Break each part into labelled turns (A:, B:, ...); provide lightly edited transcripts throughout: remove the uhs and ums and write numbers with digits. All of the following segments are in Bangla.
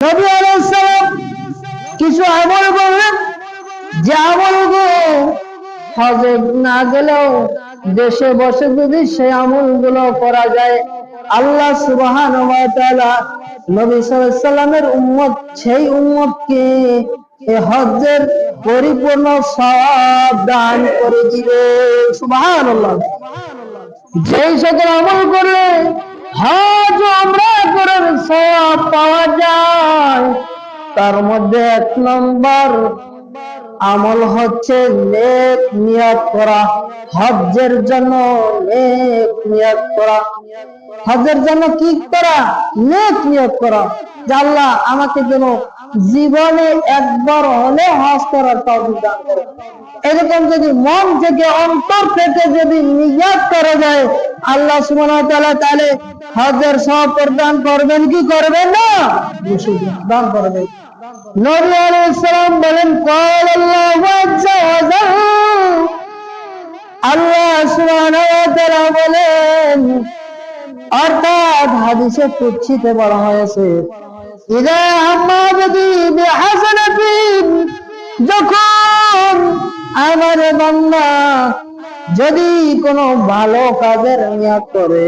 A: নবী আলাইহিস সালাম কিছু আমল বললেন, যে আমলগুলো হজে না গেলেও দেশে বসে যদি সেই আমলগুলো করা যায়, আল্লাহ সুবহানাহু ওয়া তাআলা নবী সাল্লাল্লাহু আলাইহি সাল্লামের উম্মত সেই উম্মতকে এই হজ্জের পরিপূর্ণ সওয়াব দান করে দিবে। সুবহানাল্লাহ। যেই সকল আমল করলে হজ ও উমরা করার সওয়াব পাওয়া যায়, তার মধ্যে 1 নম্বর আমল হচ্ছে নেক নিয়ত করা। হজ্জের জন্য নেক নিয়ত করা। হজ্জের জন্য কি করা? নেক নিয়ত করা, যে আল্লাহ আমাকে যেন জীবনে একবার হলে হজ করার তৌফিক দান করো। এরকম যদি মন থেকে অন্তর থেকে যদি নিয়ত করা যায়, আল্লাহ সুবহানাহু ওয়া তাআলা তাহলে হজ্জের সওয়াব প্রদান করবেন কি করবেন না? দান করবেন। নবী আলাইহিস সালাম বলেন, قال الله عز وجل, আল্লাহ সুবহানাহু ওয়া তাআলা বলেন, অর্থাৎ হাদিসে কুদসিতে বলা হয়েছে, ইযা হাম্মা বিহি বিহাসানাতিন, যখন আমার বান্দা যদি কোনো ভালো কাজের নিয়ত করে,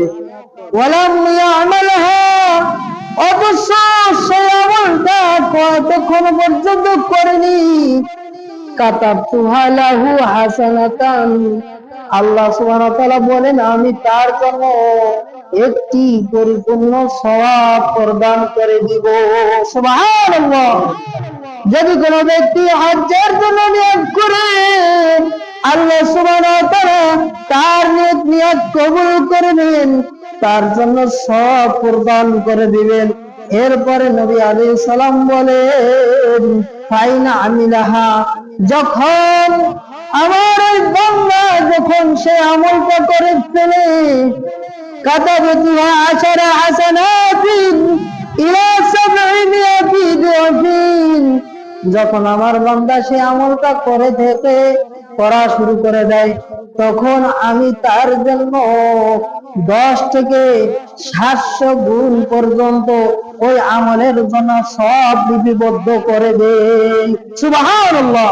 A: ওয়ালাম ইয়ামালহা, অথচ সেই আমলটা কতক্ষণ পর্যন্ত করেনি, কাতাবতুহা লাহু হাসানাতান, আল্লাহ সুবহানাহু ওয়া তাআলা বলেন আমি তার জন্য একটি পরিপূর্ণ সওয়াব প্রদান করে দিব। সুবহানাল্লাহ। যদি কোনো ব্যক্তি হজ্জের জন্য নিয়ত করে, আল্লাহ সুবহানাহু ওয়া তাআলা তার নিয়ত কবুল করে নেন, তার জন্য সওয়াব প্রদান করে দিবেন। এরপরে নবী আলাইহিস সালাম বলেন, ফাইনা আমিলাহা, যখন আমার বান্দা যখন সে আমলটা করে ফেলে, কাতাবতুহা আশারা হাসানাতিন ইলা 700 দিন, যখন আমার বান্দা সে আমলটা করে থেকে করা শুরু করে দেয়, তখন আমি তার জন্য 10 থেকে 700 গুণ পর্যন্ত ওই আমলের জন্য সব লিপিবদ্ধ করে দেই। সুবহানাল্লাহ।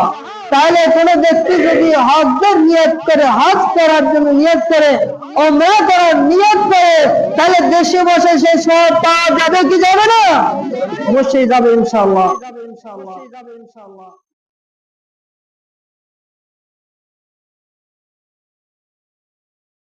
A: তাহলে কোন ব্যক্তি যদি হজ্জের নিয়ত করে, হজ করার জন্য নিয়ত করে, উমরা করার নিয়ত করে, তাহলে দেশে বসে সে সব পাওয়া যাবে কি যাবে না? অবশ্যই যাবে ইনশাআল্লাহ।